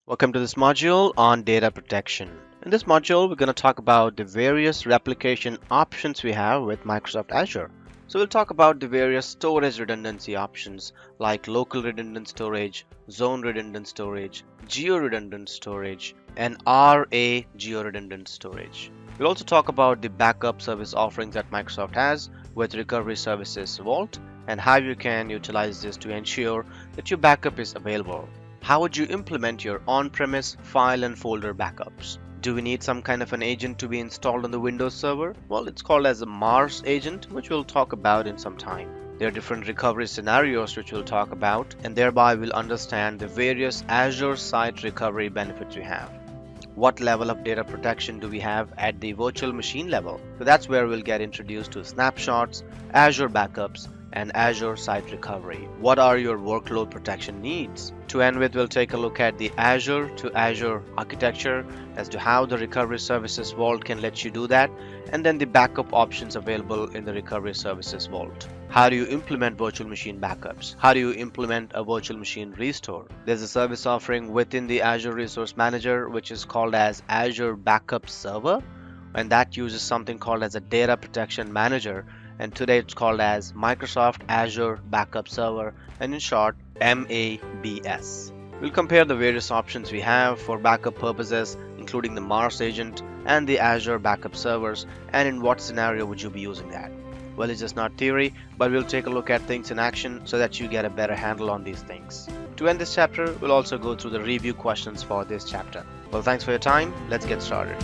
Welcome to this module on data protection. In this module, we're going to talk about the various replication options we have with Microsoft Azure. So we'll talk about the various storage redundancy options like local redundant storage, zone redundant storage, geo-redundant storage, and RA geo-redundant storage. We'll also talk about the backup service offerings that Microsoft has with Recovery Services Vault and how you can utilize this to ensure that your backup is available. How would you implement your on-premise file and folder backups? Do we need some kind of an agent to be installed on the Windows server? Well, it's called as a Mars agent, which we'll talk about in some time. There are different recovery scenarios which we'll talk about, and thereby we'll understand the various Azure site recovery benefits we have. What level of data protection do we have at the virtual machine level? So that's where we'll get introduced to snapshots, Azure backups, and Azure Site Recovery. What are your workload protection needs? To end with, we'll take a look at the Azure to Azure architecture as to how the Recovery Services Vault can let you do that, and then the backup options available in the Recovery Services Vault. How do you implement virtual machine backups? How do you implement a virtual machine restore? There's a service offering within the Azure Resource Manager which is called as Azure Backup Server, and that uses something called as a Data Protection Manager, and today it's called as Microsoft Azure Backup Server, and in short MABS. We'll compare the various options we have for backup purposes, including the Mars agent and the Azure backup servers, and in what scenario would you be using that. Well, it's just not theory, but we'll take a look at things in action so that you get a better handle on these things. To end this chapter, we'll also go through the review questions for this chapter. Well, thanks for your time. Let's get started.